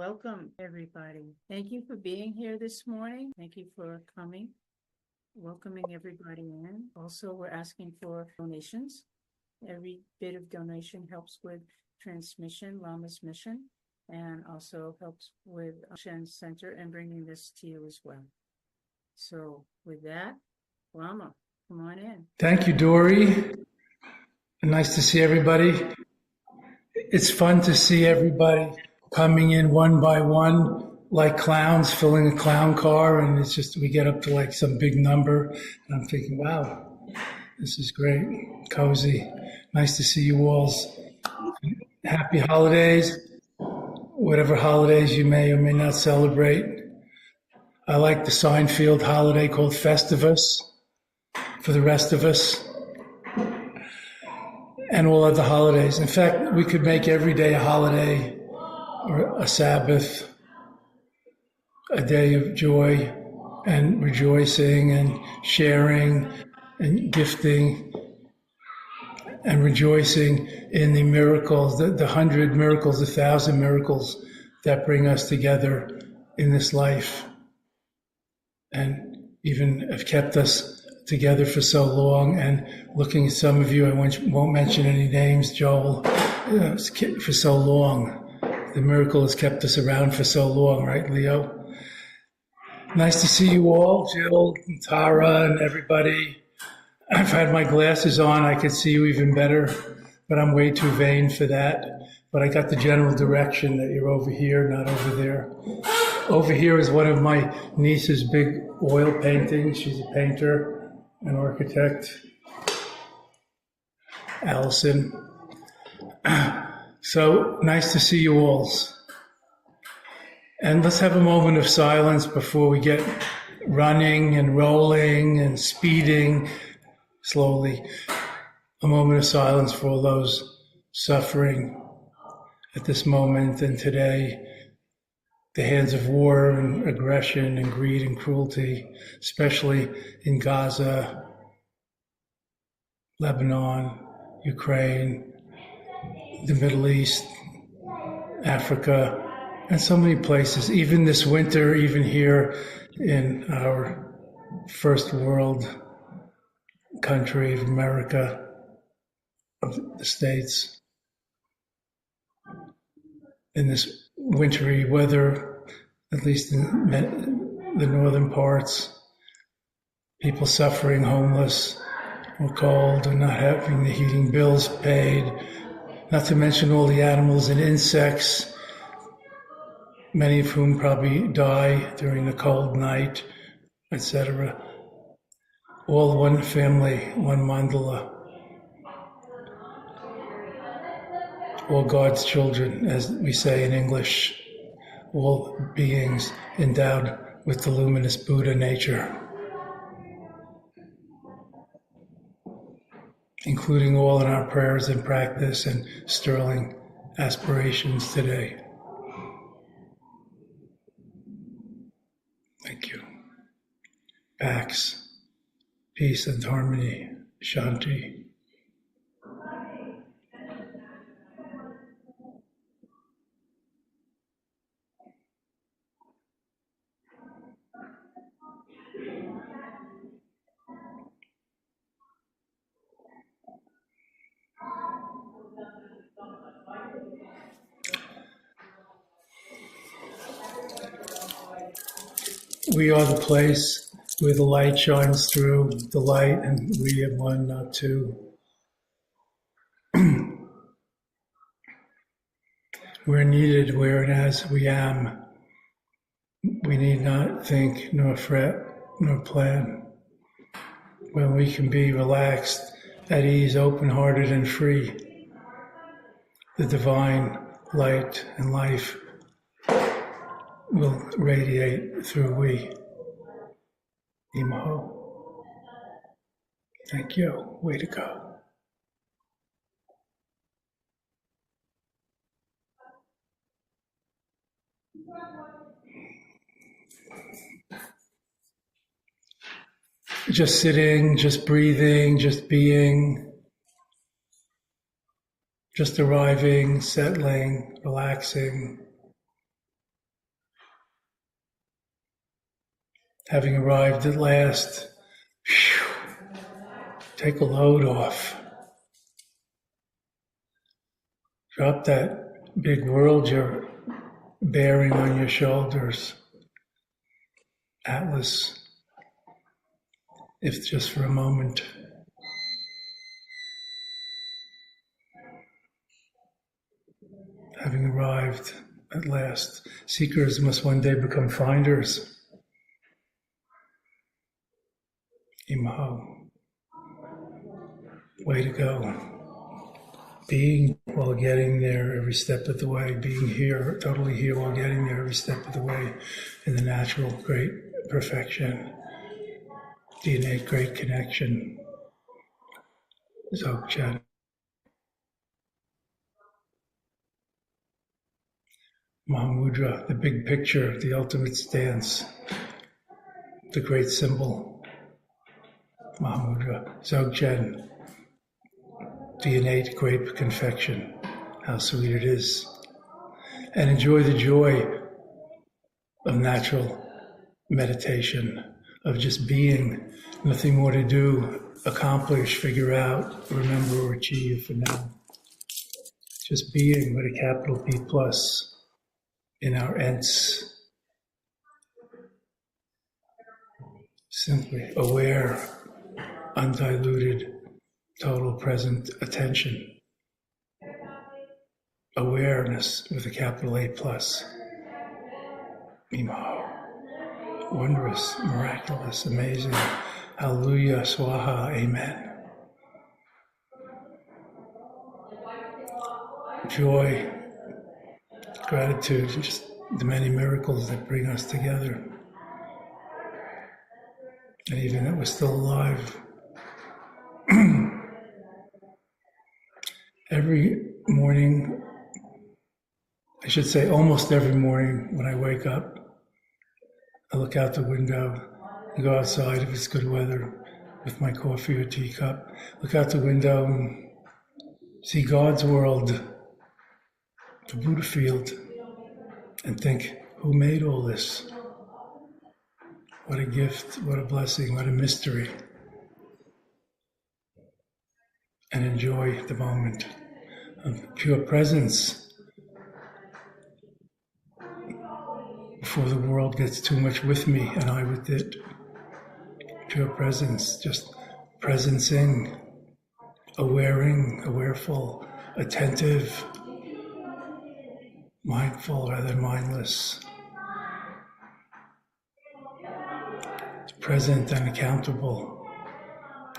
Welcome, everybody. Thank you for being here this morning. Thank you for coming, welcoming everybody in. Also, we're asking for donations. Every bit of donation helps with transmission, Lama's mission, and also helps with Shen's Center and bringing this to you as well. So with that, Lama, come on in. Thank you, Dory. Nice to see everybody. It's fun to see everybody coming in one by one, like clowns filling a clown car, and it's just we get up to like some big number, and I'm thinking, wow, this is great, cozy. Nice to see you all. Happy holidays, whatever holidays you may or may not celebrate. I like the Seinfeld holiday called Festivus for the rest of us, and all other holidays. In fact, we could make every day a holiday or a Sabbath, a day of joy and rejoicing and sharing and gifting and rejoicing in the miracles, the 100 miracles, the 1,000 miracles that bring us together in this life and even have kept us together for so long. And looking at some of you, I won't mention any names, Joel, for so long. The miracle has kept us around for so long, right, Leo? Nice to see you all, Jill and Tara and everybody. I've had my glasses on. I could see you even better, but I'm way too vain for that. But I got the general direction that you're over here, not over there. Over here is one of my niece's big oil paintings. She's a painter, an architect, Allison. So nice to see you all. And let's have a moment of silence before we get running and rolling and speeding slowly. A moment of silence for all those suffering at this moment and today. The hands of war and aggression and greed and cruelty, especially in Gaza, Lebanon, Ukraine, the Middle East, Africa, and so many places. Even this winter, even here in our first world country of America, of the States, in this wintry weather, at least in the northern parts, people suffering, homeless, or cold, and not having the heating bills paid, not to mention all the animals and insects, many of whom probably die during the cold night, etc. All one family, one mandala. All God's children, as we say in English, all beings endowed with the luminous Buddha nature, including all in our prayers and practice and sterling aspirations today. Thank you. Pax, peace and harmony, Shanti. We are the place where the light shines through the light, and we are one, not two. We're needed whereas we am. We need not think, nor fret, nor plan. When we can be relaxed, at ease, open-hearted, and free, the divine light and life will radiate through we. Imaho. Thank you. Way to go. Just sitting, just breathing, just being, just arriving, settling, relaxing. Having arrived at last, take a load off. Drop that big world you're bearing on your shoulders. Atlas, if just for a moment. Having arrived at last, seekers must one day become finders. Imaho. Way to go. Being while getting there every step of the way, being here, totally here while getting there every step of the way in the natural great perfection, the innate great connection. Dzogchen. Mahamudra, the big picture, the ultimate stance, the great symbol. Mahamudra, Dzogchen, the innate great confection. How sweet it is. And enjoy the joy of natural meditation, of just being, nothing more to do, accomplish, figure out, remember, or achieve for now. Just being with a capital P plus in our ents. Simply aware, undiluted, total present attention. Awareness with a capital A plus. Mimo. Wondrous, miraculous, amazing. Hallelujah, swaha, amen. Joy, gratitude, just the many miracles that bring us together. And even that we're still alive. Every morning, I should say almost every morning when I wake up, I look out the window, I go outside if it's good weather with my coffee or teacup, look out the window and see God's world, the Buddha field, and think, who made all this? What a gift, what a blessing, what a mystery. And enjoy the moment of pure presence before the world gets too much with me and I with it. Pure presence, just presencing, awaring, awareful, attentive, mindful rather than mindless, present and accountable.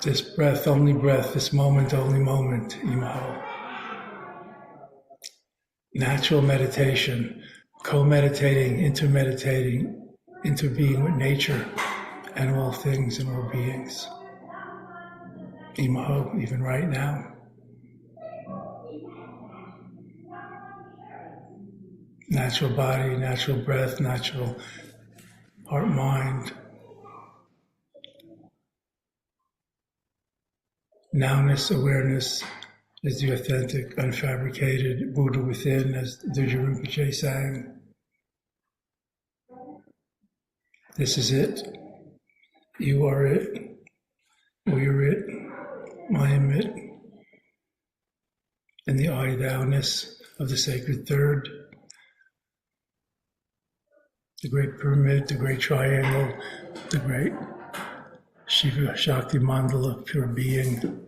This breath, only breath, this moment, only moment, Imaho. Natural meditation, co-meditating, intermeditating, interbeing with nature and all things and all beings. Imaho, even right now. Natural body, natural breath, natural heart, mind. Nowness, awareness is the authentic, unfabricated Buddha within, as Dujia Rinpoche sang. This is it. You are it. We are it. I am it. And the I thou-ness of the sacred third. The great pyramid, the great triangle, the great Shiva Shakti Mandala, pure being.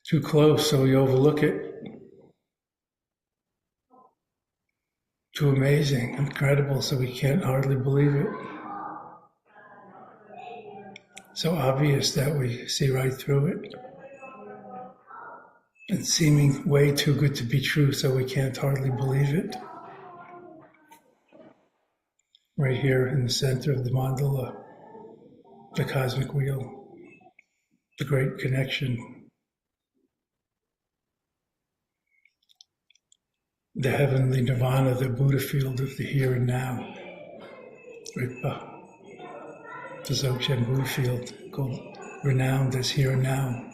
Too close, so we overlook it. Too amazing, incredible, so we can't hardly believe it. So obvious that we see right through it. And seeming way too good to be true, so we can't hardly believe it. Right here in the center of the mandala, the cosmic wheel, the great connection, the heavenly nirvana, the Buddha field of the here and now, Rigpa, the Dzogchen Buddha field, called, renowned as here and now.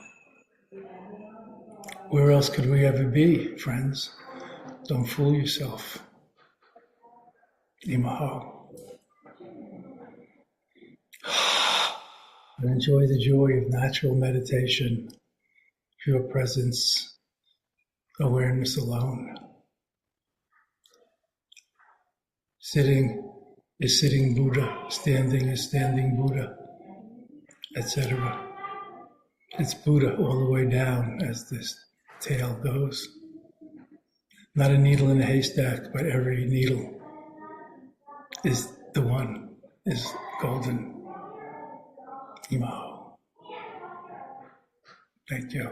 Where else could we ever be, friends? Don't fool yourself. Imaho. And enjoy the joy of natural meditation, pure presence, awareness alone. Sitting is sitting Buddha, standing is standing Buddha, etc. It's Buddha all the way down as this tail goes. Not a needle in a haystack, but every needle is the one, is golden. Imaho. Thank you.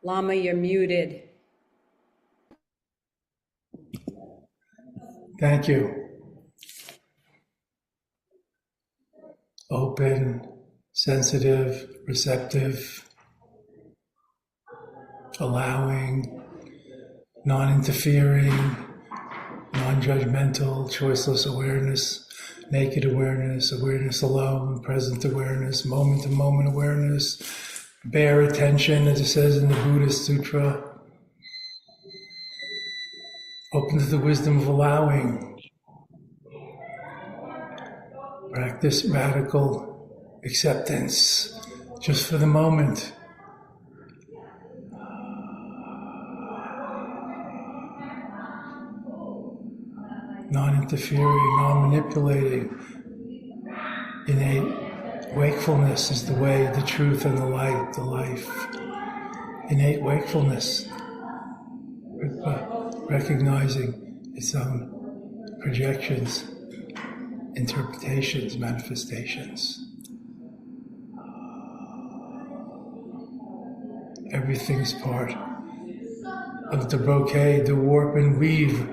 Lama, you're muted. Thank you. Open, sensitive, receptive, allowing, non-interfering, non-judgmental, choiceless awareness, naked awareness, awareness alone, present awareness, moment-to-moment awareness, bare attention, as it says in the Buddhist Sutra. Open to the wisdom of allowing. Practice radical acceptance just for the moment. non-interfering, non-manipulating. Innate wakefulness is the way, the truth, and the light, the life. Innate wakefulness, recognizing its own projections, interpretations, manifestations. Everything's part of the brocade, the warp and weave,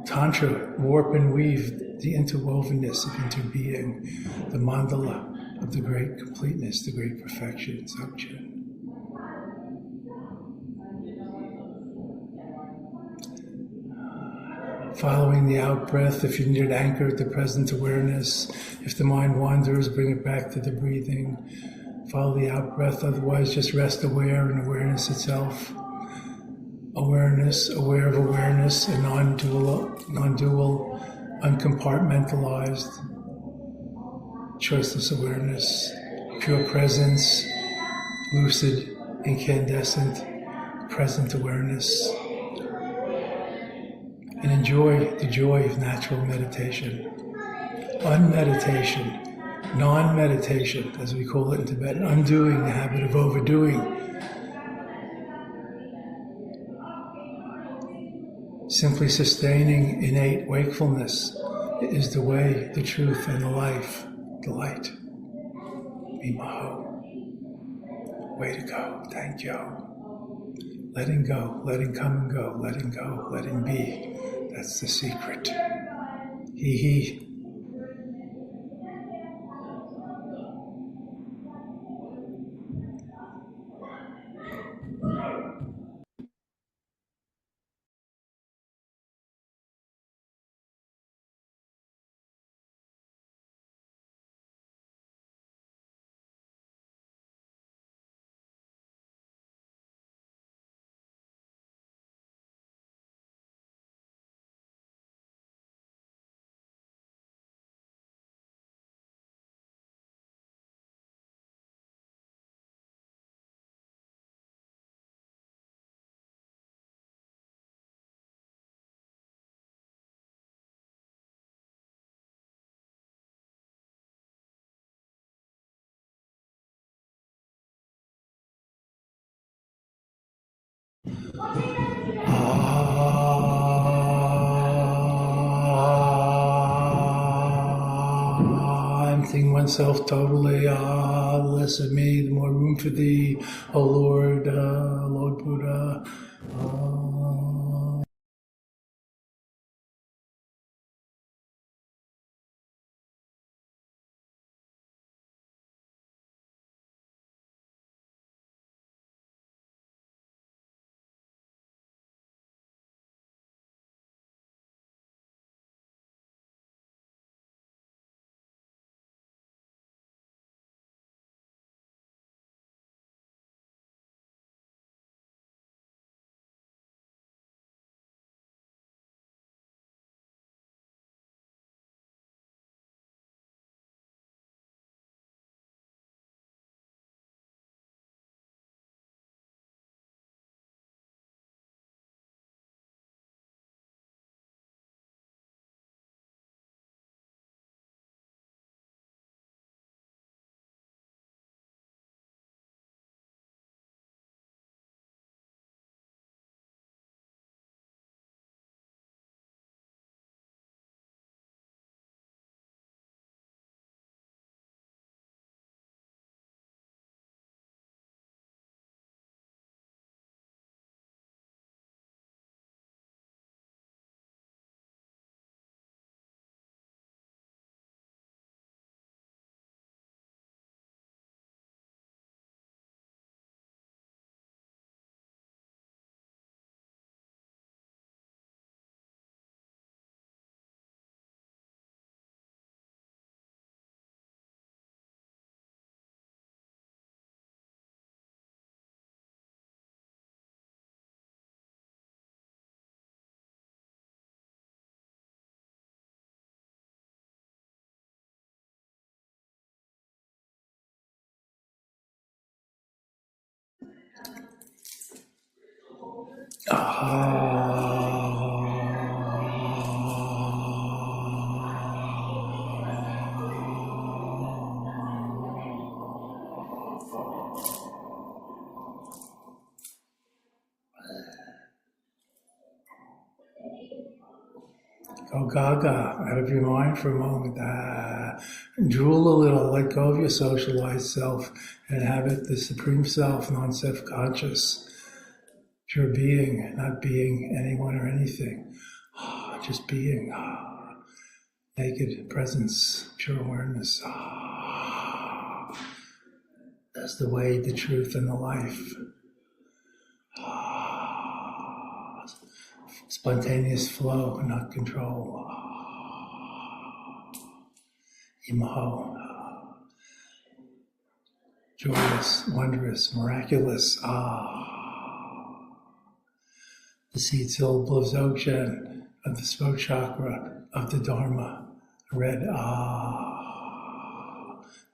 Tantra, warp and weave, the interwovenness of interbeing, the mandala of the great completeness, the great perfection, Dzogchen. Following the out-breath, if you need an anchor at the present awareness, if the mind wanders, bring it back to the breathing. Follow the out-breath, otherwise just rest aware in awareness itself. Awareness, aware of awareness, and non-dual, uncompartmentalized, choiceless awareness, pure presence, lucid, incandescent, present awareness. And enjoy the joy of natural meditation. Unmeditation, non-meditation, as we call it in Tibetan, undoing the habit of overdoing. Simply sustaining innate wakefulness is the way, the truth, and the life, the light. Mimaho. Way to go. Thank you. Letting go, letting come and go, letting go, letting be. That's the secret. He. Emptying oneself totally, the less of me, the more room for thee, O Lord, Lord Buddha. Go gaga out of your mind for a moment. Drool a little, let go of your socialized self and inhabit the supreme self, non-self-conscious, pure being, not being anyone or anything. Just being. Naked presence, pure awareness. That's the way, the truth, and the life. Spontaneous flow, not control. Imaho. Joyous, wondrous, miraculous. The seed syllable of Dzogchen, of the throat chakra, of the Dharma. Red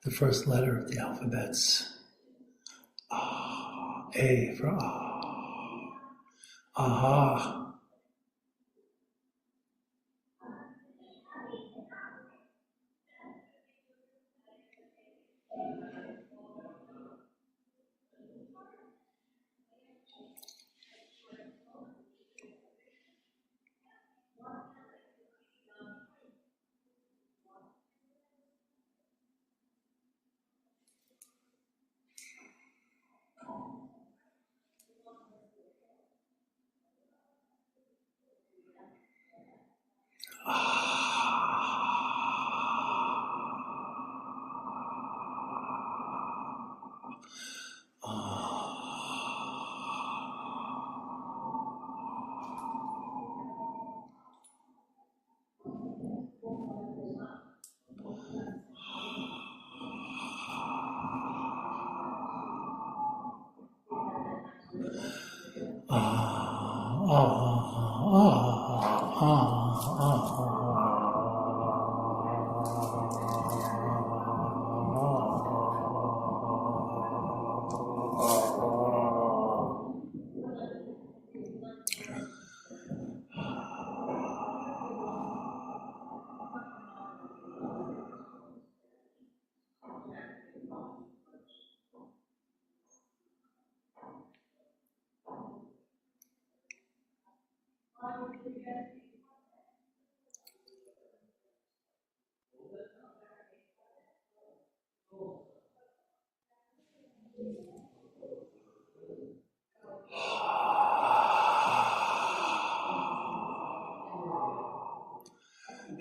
the first letter of the alphabets. A for aha.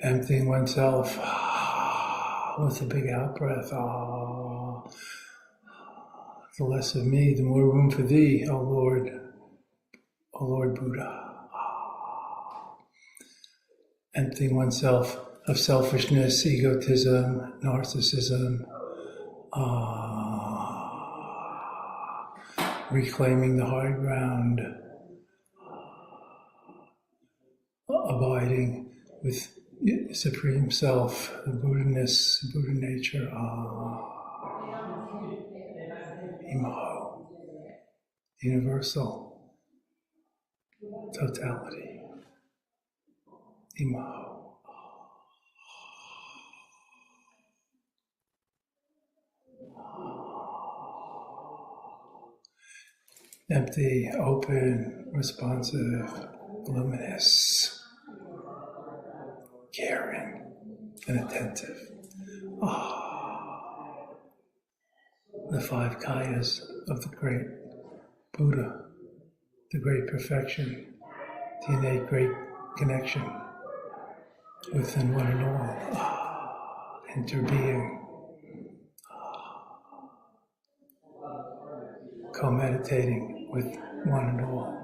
Emptying oneself with a big out breath. The less of me, the more room for thee, O Lord Buddha. Emptying oneself of selfishness, egotism, narcissism, reclaiming the high ground, abiding with Supreme Self, the Buddha-ness, Buddha nature, Imaho, universal totality, Imaho. Empty, open, responsive, luminous, caring, and attentive. The five kayas of the great Buddha, the great perfection, the innate great connection within one and all, interbeing, co-meditating with one and all.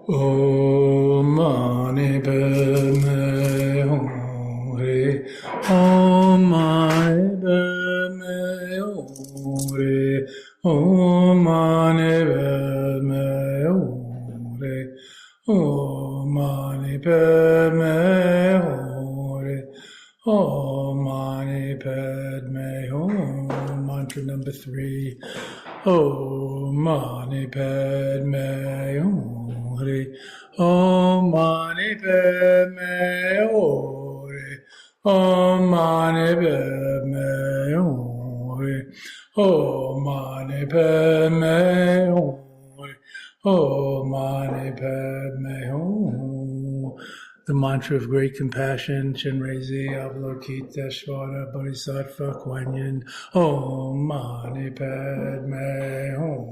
Om Mani Padme Hum. Om Mani Padme Hum. Om Mani Padme Hum. Om Mani Padme Hum. Om Mani Padme Hum. Mantra number 3. Om Mani Padme Hum. Om Mani Padme Hum. Om Mani Padme Hum. Om Mani Padme Hum. Om Mani Padme Hum. The mantra of great compassion, Chenrezi Avalokiteshvara Bodhisattva Kuan Yin. Om Mani Padme Hum.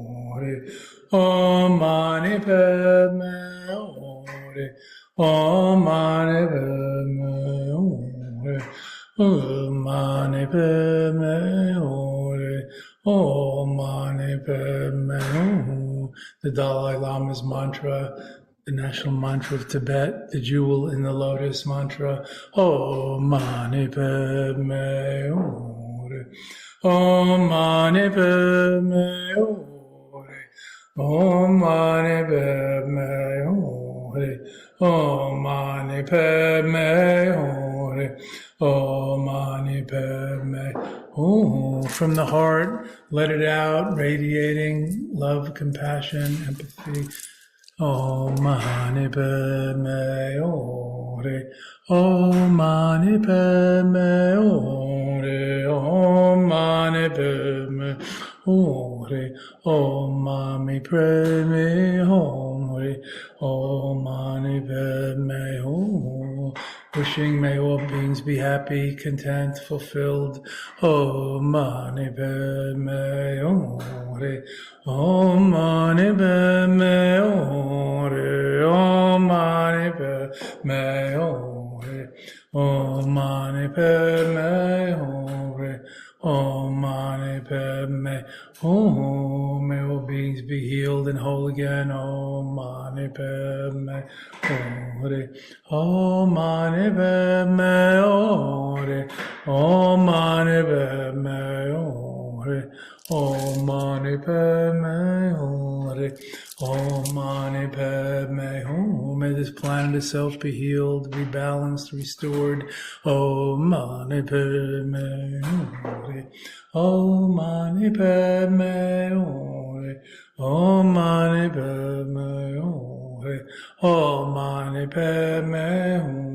Om Mani Padme Hum. Om Mani Padme Hum. Om Mani Padme Hum. Om Mani Padme Hum. The Dalai Lama's mantra, the national mantra of Tibet, the jewel in the lotus mantra. Om Mani Padme Hum. Om Mani Padme Hum. Om Mani Padme Hum. Om Mani Padme Hum. Om Mani Padme Hum. From the heart, let it out, radiating love, compassion, empathy. Om Mani Padme Hum. Om Mani Padme Hum. Om Mani Padme Hum. Om Mani Padme Hum. Om Mani Padme Hum. Wishing may all beings be happy, content, fulfilled. Om Mani Padme Hum. Om Mani Padme Hum. Om Mani Padme Hum. Om Mani Padme Hum. Om Mani Padme Hum. May all beings be healed and whole again. Om Mani Padme Hum. Om Mani Padme Hum. Om Mani Padme Hum. Om Mani Padme Hum. Om Mani Padme Hum. May this planet itself be healed, rebalanced, restored. Om Mani Padme Hum. Om Mani Padme Hum. Om Mani Padme Hum. Om Mani Padme Hum.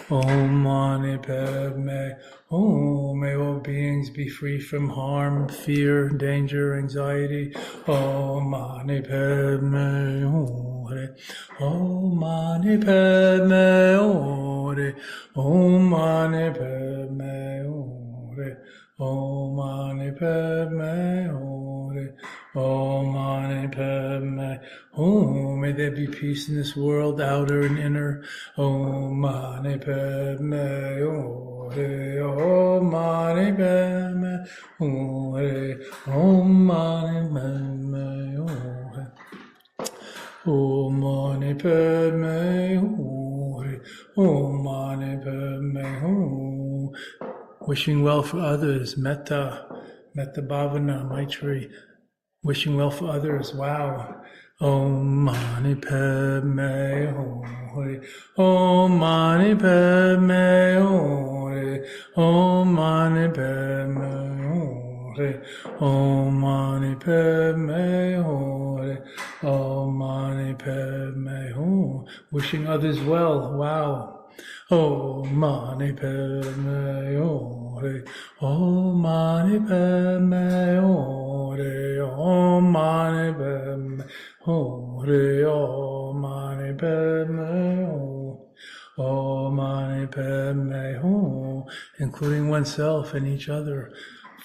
Om Mani Padme Hum. May all beings be free from harm, fear, danger, anxiety. Om Mani Padme Hum. Om Mani Padme Hum. Om Mani Padme Hum. Om Mani Padme Hum. Om Mani Padme Hum. May there be peace in this world, outer and inner. Om Mani Padme Hum. Om Mani Padme Hum. Om Mani Padme Hum. Om Mani Padme Hum. Om Mani Padme Hum. Wishing well for others, metta, metta bhavana, maitri. Wishing well for others, wow. Om Mani Padme Hum. Om Mani Padme Hum. Om Mani Padme Hum. Om Mani Padme Hum. Om Mani Padme Hum. Wishing others well, wow. Om Mani Padme Hum. Om Mani Padme Hum. Om Mani Padme Hum. Om Mani Padme Hum. Om Mani Padme Hum. Including oneself and each other.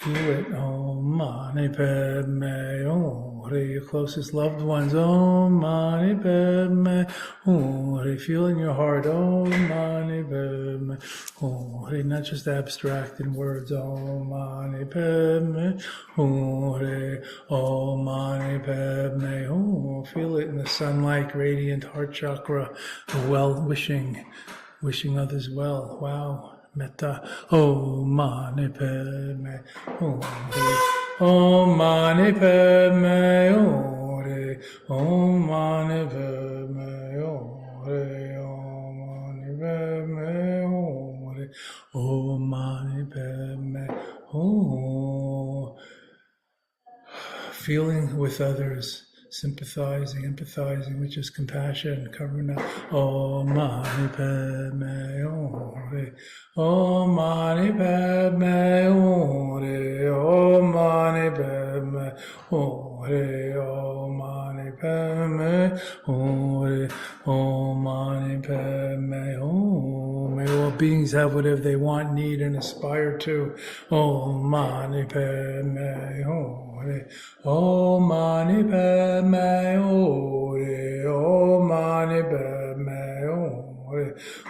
Feel it. Om Mani Padme Hum. Your closest loved ones. Om Mani Padme Hum. Feel in your heart. Om Mani Padme Hum. Not just abstract in words. Om Mani Padme Hum. Om Mani Padme Hum. Feel it in the sunlight, radiant heart chakra. Wishing others well. Wow. Metta. Om Mani Padme Hum. Om Mani Padme Hum. Om Mani Padme Hum. Om Mani Padme Hum. Om Mani Padme Hum. Feeling with others, sympathizing, empathizing, which is compassion, karuna. Om Mani Padme Hum. Om Mani Padme Hum. Om Mani Padme Hum. Om Mani Padme Hum. Om Mani Padme Hum. May all beings have whatever they want, need, and aspire to. Om Mani Padme Hum. Om Mani Padme Hum. Om Mani Padme Hum.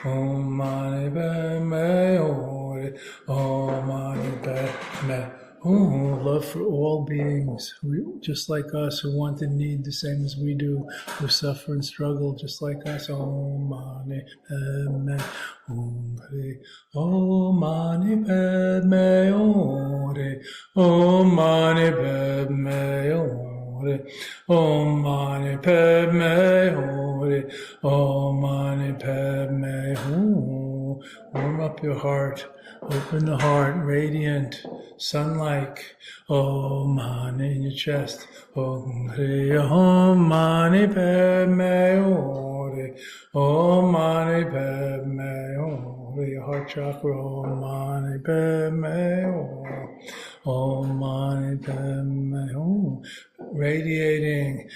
Om Mani Padme Hum. Om Mani Padme Hum. Love for all beings, just like us, who want and need the same as we do, who suffer and struggle just like us. Om Mani Padme Hum. Om Mani Padme Hum. Om Mani Padme Hum. Om Mani Padme Hum. Om Mani Padme Hum. Warm up your heart. Open the heart, radiant, sun-like. Om Mani in your chest. Om Mani Padme Hum. Om Mani Padme Hum. Your heart chakra. Om Mani Padme Hum. Om Mani Padme Hum. Radiating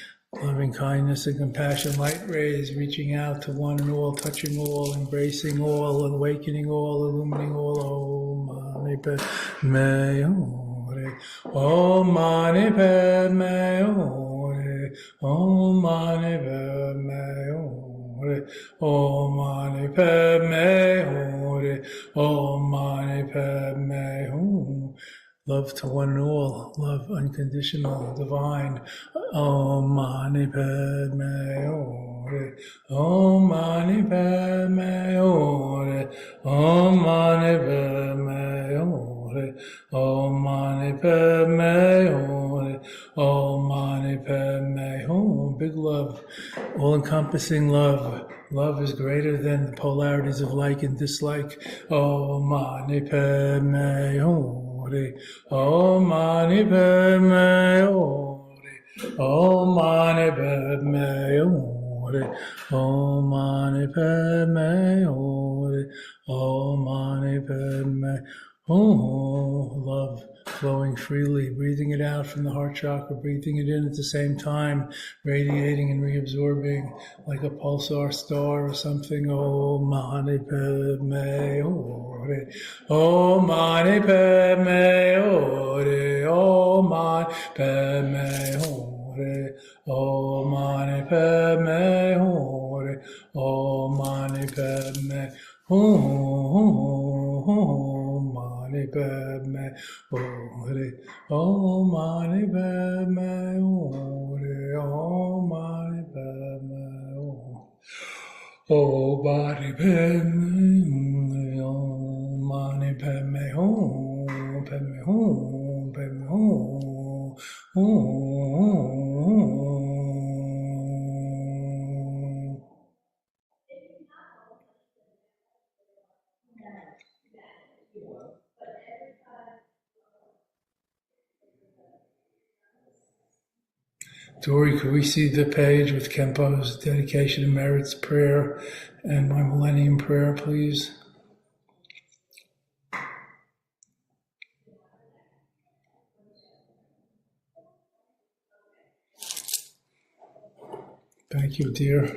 loving kindness and compassion, light rays reaching out to one and all, touching all, embracing all, awakening all, illumining all. Om Mani Padme Hum. Om Mani Padme Hum. Om Mani Padme Hum. Om Mani Padme Hum. Om Mani Padme Hum. Love to one and all, love unconditional, divine. Om Mani Padme Hum. Om Mani Padme Hum. Om Mani Padme Hum. Om Mani Padme Hum. Om Mani Padme Hum. Big love, all-encompassing love. Love is greater than the polarities of like and dislike. Om Mani Padme Hum. Om Mani Padme Hum. Om Mani Padme Hum. Om Mani Padme Hum. Om Mani Padme Hum. Love flowing freely, breathing it out from the heart chakra, breathing it in at the same time, radiating and reabsorbing like a pulsar star or something. Om Mani Padme Hum. Om Mani Padme Hum. Om Mani Padme Hum. Om Mani Padme Hum. Om Mani Padme Hum. Om Mani Padme Hum. Om Mani Padme Hum. Om Mani Padme Hum. Om Mani Padme Hum. Om Mani Padme Hum. Padme Hum. Padme Hum. Hum. Dory, could we see the page with Kempo's dedication and merits prayer and my millennium prayer, please? Thank you, dear.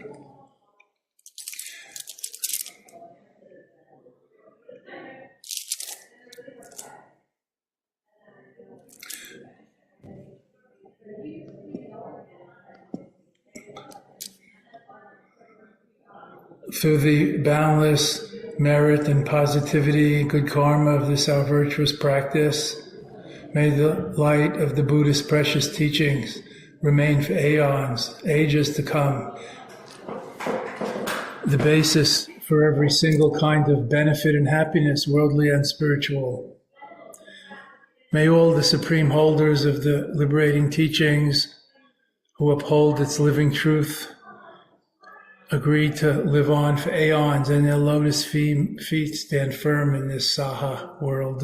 through the boundless merit and positivity and good karma of this our virtuous practice, may the light of the Buddhist precious teachings remain for aeons, ages to come, the basis for every single kind of benefit and happiness, worldly and spiritual. May all the supreme holders of the liberating teachings who uphold its living truth agree to live on for aeons, and their lotus feet stand firm in this Saha world.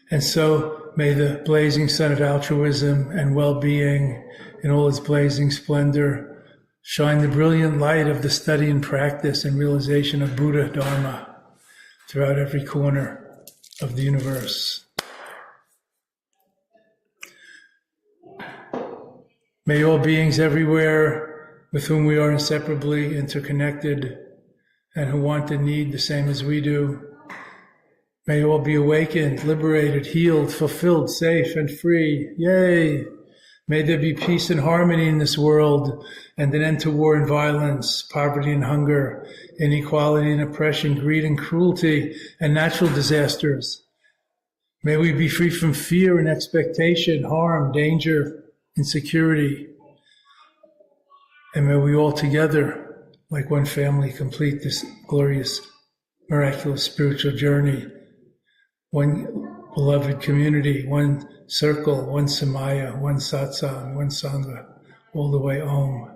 And so may the blazing sun of altruism and well-being in all its blazing splendor shine the brilliant light of the study and practice and realization of Buddha Dharma throughout every corner of the universe. May all beings everywhere with whom we are inseparably interconnected and who want and need the same as we do, may all be awakened, liberated, healed, fulfilled, safe, and free. Yay! May there be peace and harmony in this world and an end to war and violence, poverty and hunger, inequality and oppression, greed and cruelty, and natural disasters. May we be free from fear and expectation, harm, danger, insecurity. And may we all together, like one family, complete this glorious, miraculous spiritual journey. One beloved community, one circle, one samaya, one satsang, one sangha, all the way home.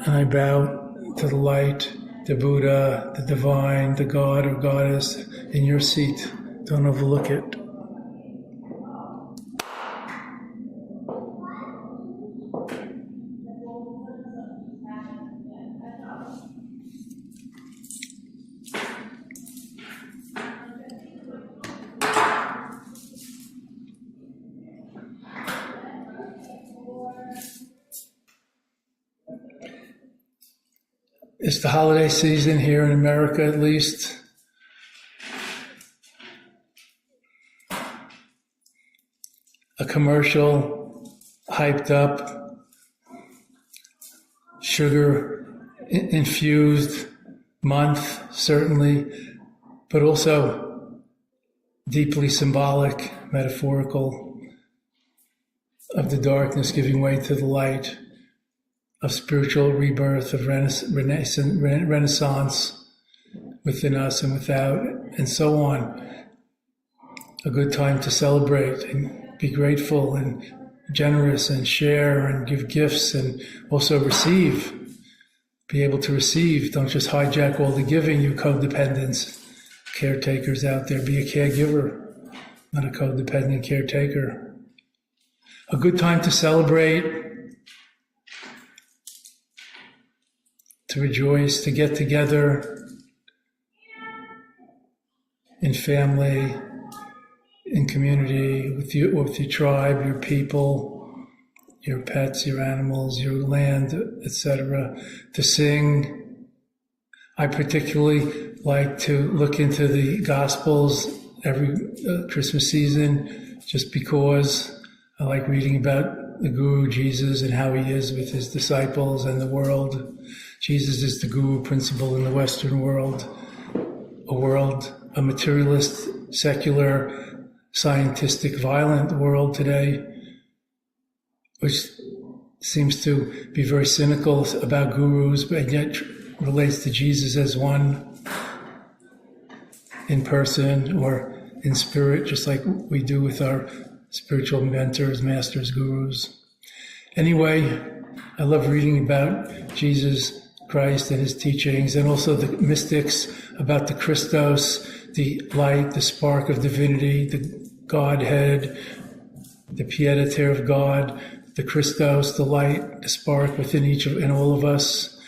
And I bow to the light, the Buddha, the divine, the God or goddess in your seat. Don't overlook it. It's the holiday season here in America, at least. A commercial, hyped up, sugar-infused month, certainly, but also deeply symbolic, metaphorical, of the darkness giving way to the light, of spiritual rebirth, of renaissance within us and without, and so on. A good time to celebrate and be grateful and generous and share and give gifts and also receive. Be able to receive. Don't just hijack all the giving, you codependents, caretakers out there. Be a caregiver, not a codependent caretaker. A good time to celebrate, to rejoice, to get together in family, in community, with your tribe, your people, your pets, your animals, your land, etc., to sing. I particularly like to look into the Gospels every Christmas season, just because I like reading about the Guru, Jesus, and how he is with his disciples and the world. Jesus is the Guru principle in the Western world, a materialist, secular, scientific, violent world today, which seems to be very cynical about gurus, but yet relates to Jesus as one in person or in spirit, just like we do with our spiritual mentors, masters, gurus. Anyway, I love reading about Jesus Christ and his teachings, and also the mystics about the Christos, the light, the spark of divinity, the Godhead, the pied à terre of God, the Christos, the light, the spark within in all of us.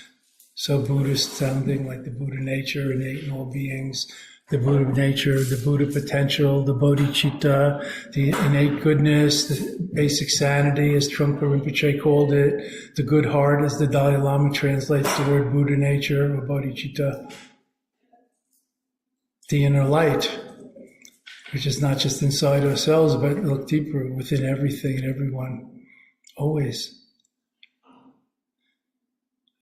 So Buddhist sounding, like the Buddha nature innate in all beings, the Buddha nature, the Buddha potential, the bodhicitta, the innate goodness, the basic sanity, as Trungpa Rinpoche called it, the good heart, as the Dalai Lama translates the word Buddha nature or bodhicitta, the inner light, which is not just inside ourselves, but look deeper within everything and everyone, always.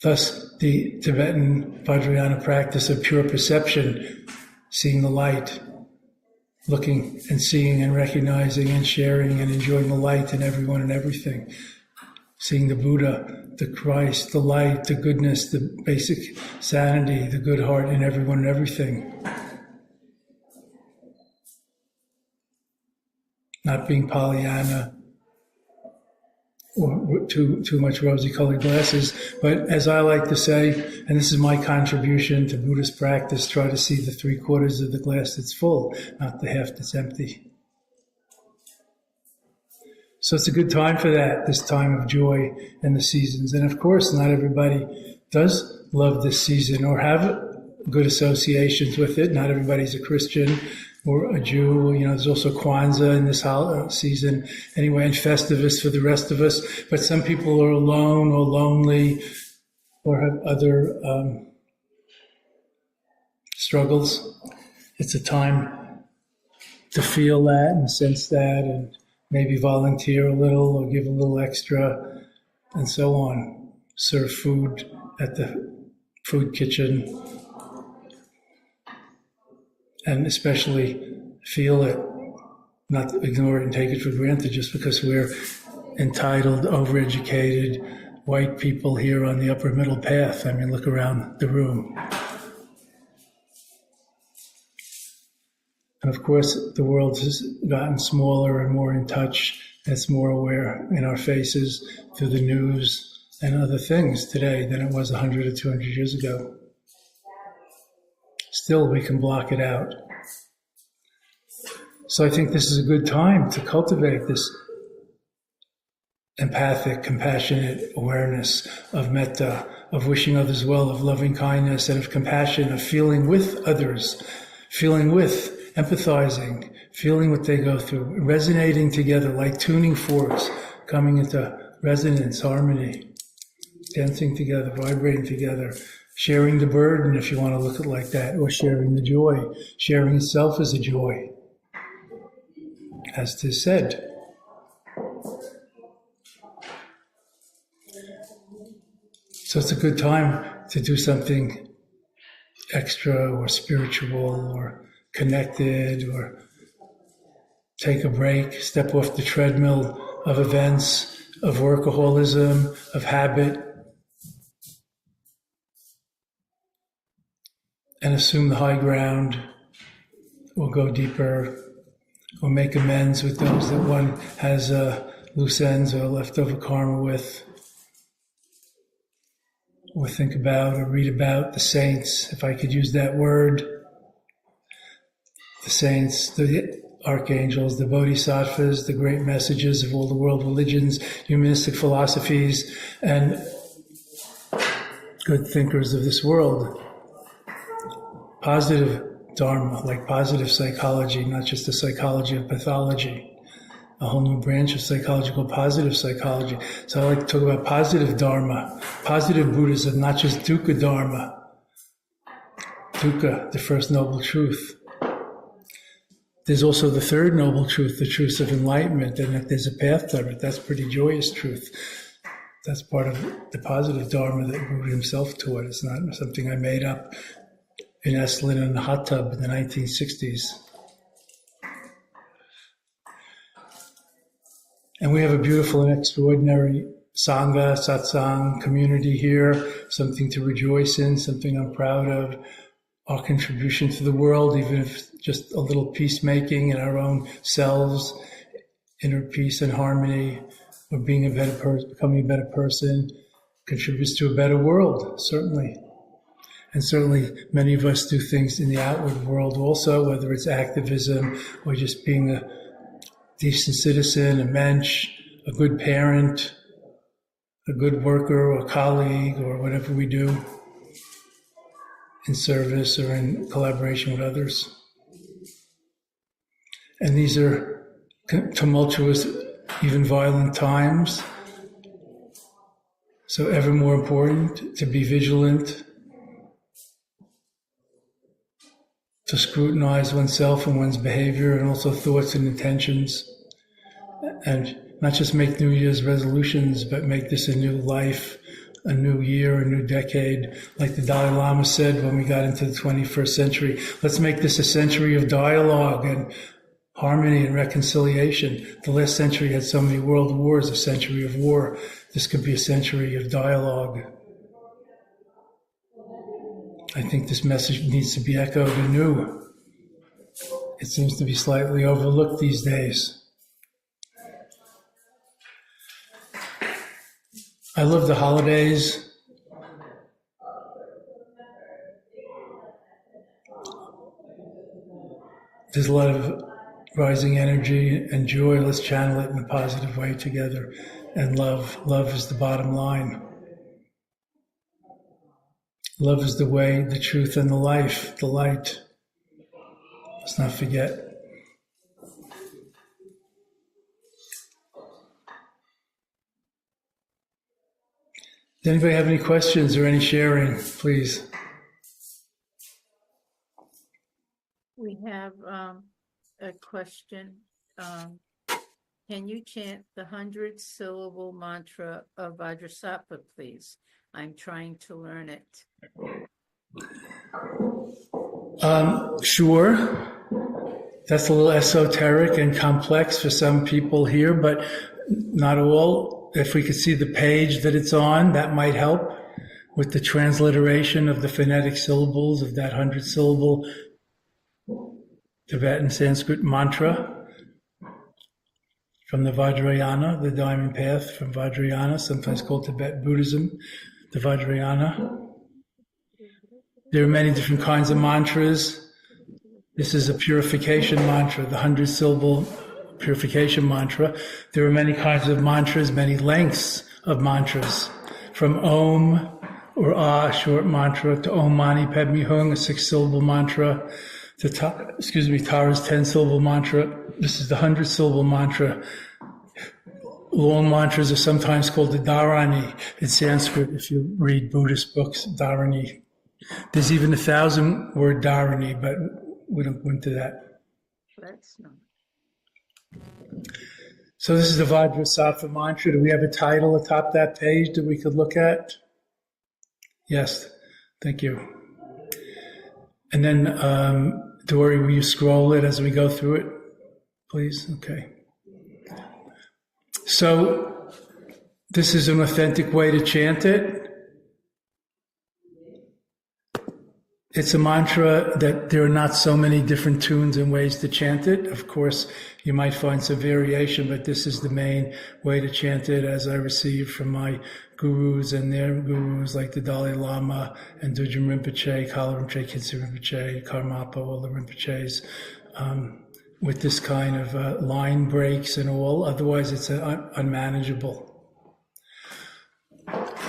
Thus, the Tibetan Vajrayana practice of pure perception, seeing the light, looking and seeing and recognizing and sharing and enjoying the light in everyone and everything. Seeing the Buddha, the Christ, the light, the goodness, the basic sanity, the good heart in everyone and everything. Not being Pollyanna or too much rosy-colored glasses, but as I like to say, and this is my contribution to Buddhist practice, try to see the 3/4 of the glass that's full, not the half that's empty. So it's a good time for that, this time of joy and the seasons. And of course, not everybody does love this season or have good associations with it. Not everybody's a Christian or a Jew. There's also Kwanzaa in this season anyway, and Festivus for the rest of us. But some people are alone or lonely or have other struggles. It's a time to feel that and sense that and maybe volunteer a little or give a little extra and so on. Serve food at the food kitchen. And especially feel it, not ignore it and take it for granted just because we're entitled, overeducated, white people here on the upper middle path. I mean, look around the room. And of course, the world has gotten smaller and more in touch. It's more aware in our faces through the news and other things today than it was 100 or 200 years ago. Still, we can block it out. So I think this is a good time to cultivate this empathic, compassionate awareness of metta, of wishing others well, of loving kindness, and of compassion, of feeling with others, feeling with, empathizing, feeling what they go through, resonating together like tuning forks, coming into resonance, harmony, dancing together, vibrating together, sharing the burden, if you want to look at it like that, or sharing the joy. Sharing itself is a joy, as 'tis said. So it's a good time to do something extra or spiritual or connected, or take a break, step off the treadmill of events, of workaholism, of habit, and assume the high ground, or go deeper, or make amends with those that one has loose ends or leftover karma with, or think about or read about the saints, if I could use that word, the saints, the archangels, the bodhisattvas, the great messages of all the world religions, humanistic philosophies, and good thinkers of this world. Positive dharma, like positive psychology, not just the psychology of pathology, a whole new branch of psychology called positive psychology. So I like to talk about positive dharma, positive Buddhism, not just dukkha dharma. Dukkha, the first noble truth. There's also the third noble truth, the truth of enlightenment, and that there's a path to it. That's pretty joyous truth. That's part of the positive dharma that Buddha himself taught. It's not something I made up in Esalen in a hot tub in the 1960s. And we have a beautiful and extraordinary Sangha, satsang community here, something to rejoice in, something I'm proud of. Our contribution to the world, even if just a little peacemaking in our own selves, inner peace and harmony, or being a better person, becoming a better person, contributes to a better world, certainly. And certainly many of us do things in the outward world also, whether it's activism or just being a decent citizen, a mensch, a good parent, a good worker or colleague, or whatever we do in service or in collaboration with others. And these are tumultuous, even violent times. So ever more important to be vigilant, to scrutinize oneself and one's behavior and also thoughts and intentions. And not just make New Year's resolutions, but make this a new life, a new year, a new decade. Like the Dalai Lama said when we got into the 21st century, let's make this a century of dialogue and harmony and reconciliation. The last century had so many world wars, a century of war. This could be a century of dialogue. I think this message needs to be echoed anew. It seems to be slightly overlooked these days. I love the holidays. There's a lot of rising energy and joy. Let's channel it in a positive way together. And love. Love is the bottom line. Love is the way, the truth, and the life, the light. Let's not forget. Does anybody have any questions or any sharing, please? We have a question. Can you chant the 100-syllable mantra of Vajrasattva, please? I'm trying to learn it. Sure. That's a little esoteric and complex for some people here, but not all. If we could see the page that it's on, that might help with the transliteration of the phonetic syllables of that 100-syllable Tibetan Sanskrit mantra from the Vajrayana, the Diamond Path from Vajrayana, sometimes called Tibetan Buddhism, the Vajrayana. There are many different kinds of mantras. This is a purification mantra, the 100-syllable purification mantra. There are many kinds of mantras, many lengths of mantras, from Om or Ah, short mantra, to Om Mani Padme Hung, a 6-syllable mantra, to Tara's 10-syllable mantra. This is the 100-syllable mantra. Long mantras are sometimes called the dharani in Sanskrit. If you read Buddhist books, dharani. There's even 1,000-word dharani, but we don't go into that. That's not. So this is the Vajrasattva mantra. Do we have a title atop that page that we could look at? Yes, thank you. And then, Dory, will you scroll it as we go through it, please? Okay. So this is an authentic way to chant it. It's a mantra that there are not so many different tunes and ways to chant it. Of course, you might find some variation, but this is the main way to chant it as I received from my gurus and their gurus like the Dalai Lama and Dudjom Rinpoche, Kala Rinpoche, Khyentse Rinpoche, Karmapa, all the Rinpoches, with this kind of line breaks and all. Otherwise, it's unmanageable.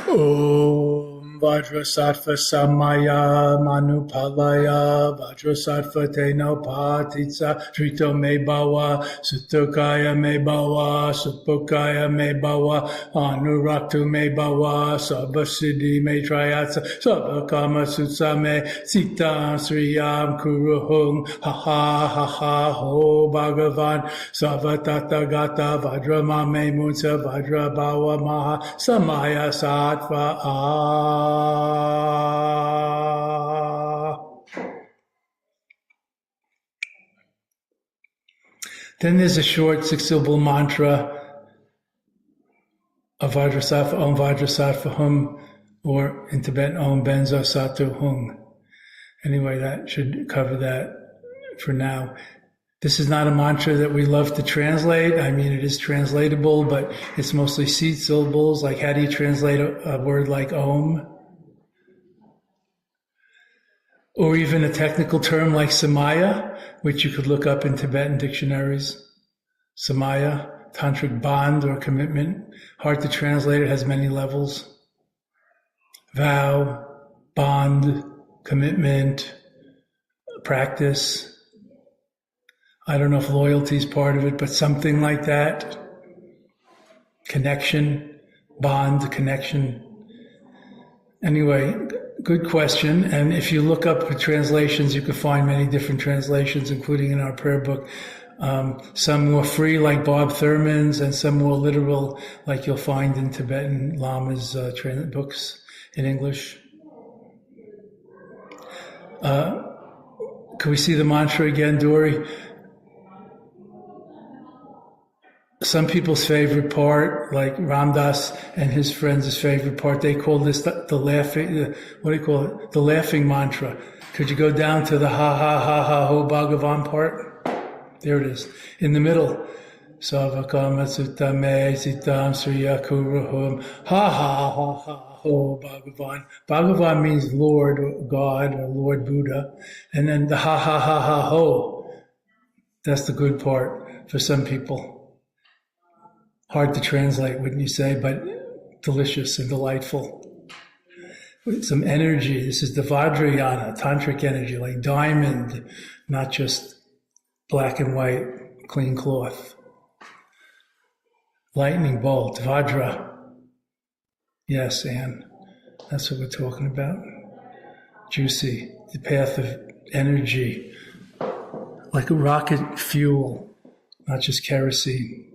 Om Vajrasattva Samaya Manupalaya Vajrasattva Teno Patitsa Trito Me Bawa Sutokaya Me Bawa Supokaya Me Bawa Anuraktu Me Bawa Sabasiddhi Me Trayatsa Sabakama Sutsa Me Sita Sriyam Kuruhung Ha Ha Ha Ha Ho Bhagavan Savatata Gata Vajrama Me Munsa Vajra Bawa Maha Samaya Sattva Then there's a short 6-syllable mantra of Vajrasattva, Om Vajrasattva Hum, or in Tibetan, Om Benzo Satu Hung. Anyway, that should cover that for now. This is not a mantra that we love to translate. I mean, it is translatable, but it's mostly seed syllables. Like, how do you translate a word like Om? Or even a technical term like Samaya, which you could look up in Tibetan dictionaries. Samaya, tantric bond or commitment. Hard to translate, it has many levels. Vow, bond, commitment, practice. I don't know if loyalty is part of it, but something like that. Connection, bond, connection. Anyway, good question. And if you look up the translations, you can find many different translations, including in our prayer book. Some more free, like Bob Thurman's, and some more literal, like you'll find in Tibetan Lama's books in English. Can we see the mantra again, Dory? Some people's favorite part, like Ramdas and his friends' favorite part, they call this the laughing, what do you call it? The laughing mantra. Could you go down to the ha ha ha ha ho Bhagavan part? There it is. In the middle. Savakama Sutame Sitam Surya Kuruhum ha ha ha ha ho Bhagavan. Bhagavan means Lord or God or Lord Buddha. And then the ha ha ha ha ho. That's the good part for some people. Hard to translate, wouldn't you say, but delicious and delightful. With some energy. This is the Vajrayana, tantric energy, like diamond, not just black and white, clean cloth. Lightning bolt, Vajra. Yes, Anne, that's what we're talking about. Juicy, the path of energy, like a rocket fuel, not just kerosene.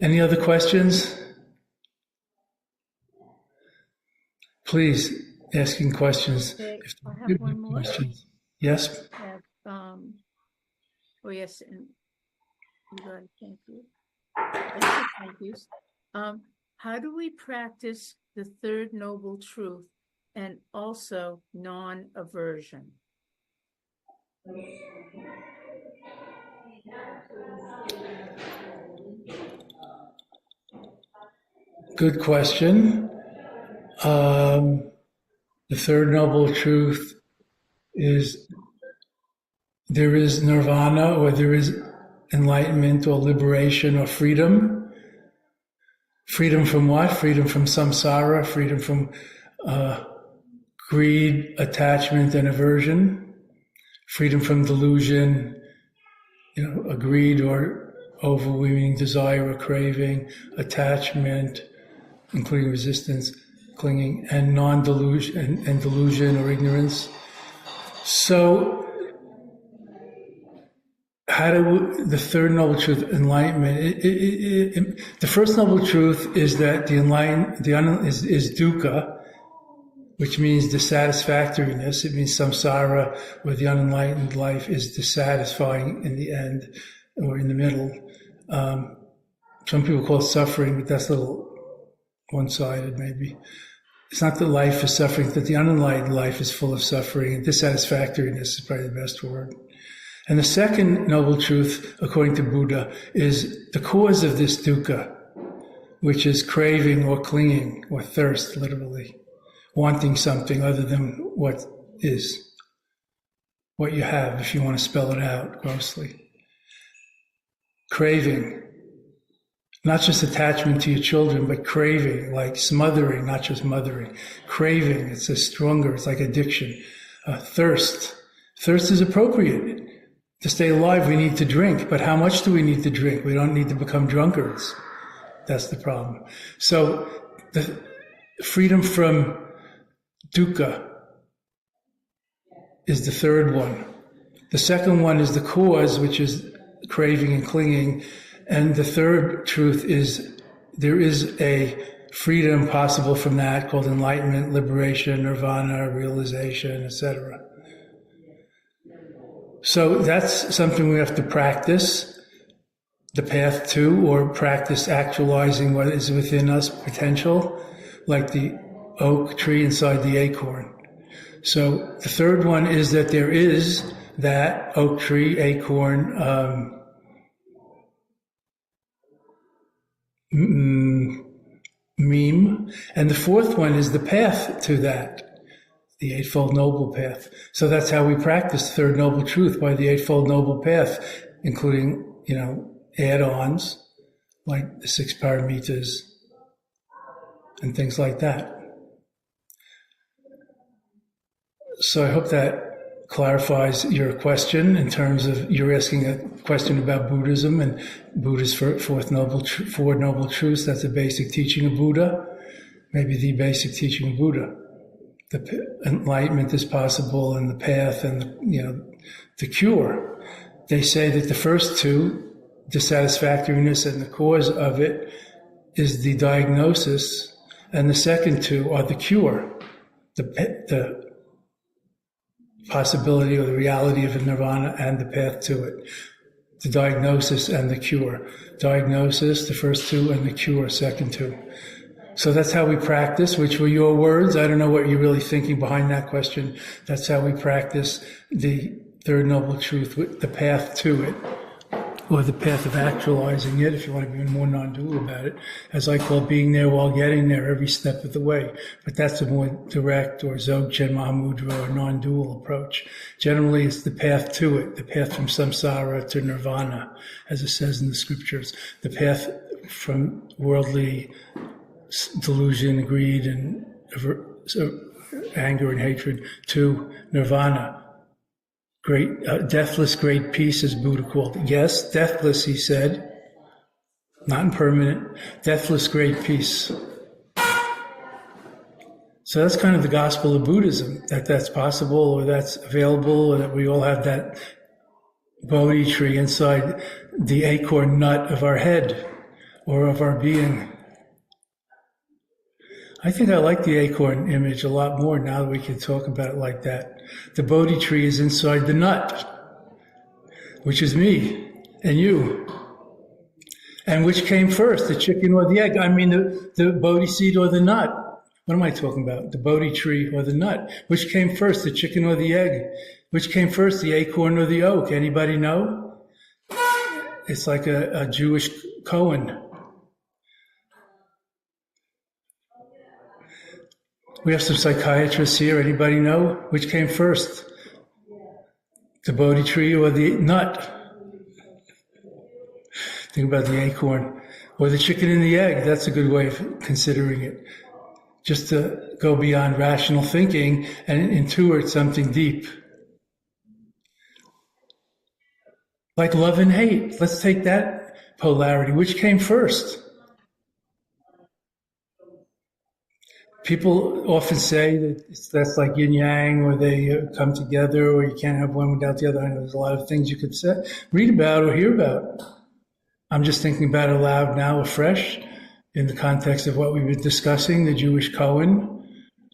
Any other questions? Please, asking questions. Okay, If I have one more. questions. Yes? Oh yes, and you got it, thank you. Thank you. How do we practice the third noble truth and also non-aversion? Good question. The third noble truth is there is nirvana, or there is enlightenment or liberation or freedom. Freedom from what? Freedom from samsara, freedom from greed, attachment, and aversion. Freedom from delusion, a greed or overweening desire or craving, attachment, including resistance, clinging, and non-delusion and delusion or ignorance. So, how do the third noble truth, enlightenment? The first noble truth is that is dukkha, which means dissatisfactoriness. It means samsara, where the unenlightened life is dissatisfying in the end or in the middle. Some people call it suffering, but that's a little one-sided maybe. It's not that life is suffering, that the unenlightened life is full of suffering, and dissatisfactoriness is probably the best word. And the second noble truth, according to Buddha, is the cause of this dukkha, which is craving or clinging or thirst, literally, wanting something other than what is, what you have, if you want to spell it out grossly. Craving, not just attachment to your children, but craving, like smothering, not just mothering. Craving, it's stronger, it's like addiction. Thirst. Thirst is appropriate. To stay alive, we need to drink, but how much do we need to drink? We don't need to become drunkards. That's the problem. So the freedom from dukkha is the third one. The second one is the cause, which is craving and clinging. And the third truth is there is a freedom possible from that called enlightenment, liberation, nirvana, realization, etc. So that's something we have to practice, the path to, or practice actualizing what is within us, potential, like the oak tree inside the acorn. So the third one is that there is that oak tree, acorn, meme. And the fourth one is the path to that, the Eightfold Noble Path. So that's how we practice Third Noble Truth, by the Eightfold Noble Path, including, add-ons like the 6 paramitas and things like that. So I hope that clarifies your question in terms of you're asking a question about Buddhism and Buddha's Four Noble Truths. That's a basic teaching of Buddha, maybe the basic teaching of Buddha. The enlightenment is possible, and the path, and the cure. they say that the first two, dissatisfactoriness and the cause of it, is the diagnosis, and the second two are the cure, the possibility or the reality of a nirvana and the path to it. The diagnosis and the cure. Diagnosis, the first two, and the cure, second two. So that's how we practice, which were your words. I don't know what you're really thinking behind that question. That's how we practice the Third Noble Truth, the path to it, or the path of actualizing it, if you want to be more non-dual about it, as I call being there while getting there every step of the way. But that's a more direct or Dzogchen Mahamudra or non-dual approach. Generally, it's the path to it, the path from samsara to nirvana, as it says in the scriptures, the path from worldly delusion, greed, and anger and hatred to nirvana. Great, deathless, great peace, as Buddha called it. Yes, deathless, he said, not impermanent, deathless, great peace. So that's kind of the gospel of Buddhism, that that's possible, or that's available, or that we all have that Bodhi tree inside the acorn nut of our head or of our being. I think I like the acorn image a lot more now that we can talk about it like that. The Bodhi tree is inside the nut, which is me and you. And which came first, the chicken or the egg? I mean, the Bodhi seed or the nut? What am I talking about? The Bodhi tree or the nut? Which came first, the chicken or the egg? Which came first, the acorn or the oak? Anybody know? It's like a Jewish koan. We have some psychiatrists here. Anybody know which came first? The Bodhi tree or the nut? Think about the acorn. Or the chicken and the egg. That's a good way of considering it. Just to go beyond rational thinking and intuit something deep. Like love and hate. Let's take that polarity. Which came first? People often say that that's like yin yang, or they come together, or you can't have one without the other. I know there's a lot of things you could say, read about or hear about. I'm just thinking about it aloud now, afresh, in the context of what we've been discussing, the Jewish koan,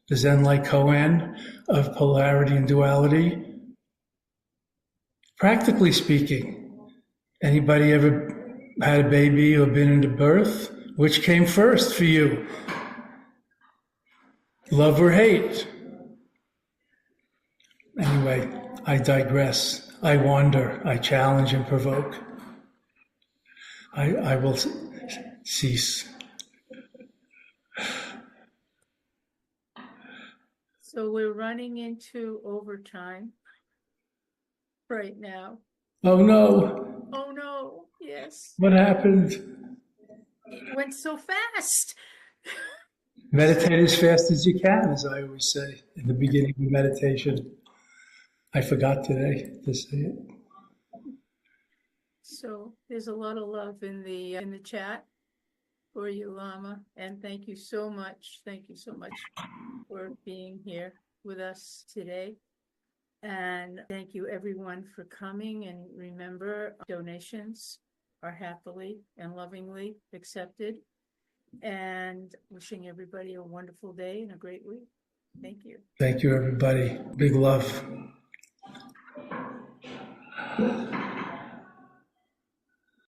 the Zen-like koan of polarity and duality. Practically speaking, anybody ever had a baby or been into birth? Which came first for you? Love or hate? Anyway, I digress. I wander. I challenge and provoke. I will cease. So we're running into overtime right now. Oh no. Oh no, yes. What happened? It went so fast. Meditate as fast as you can, as I always say in the beginning of meditation. I forgot today to say it. So there's a lot of love in the chat for you, Lama, and thank you so much. Thank you so much for being here with us today. And thank you everyone for coming. And remember, donations are happily and lovingly accepted. And wishing everybody a wonderful day and a great week. Thank you. Thank you, everybody. Big love.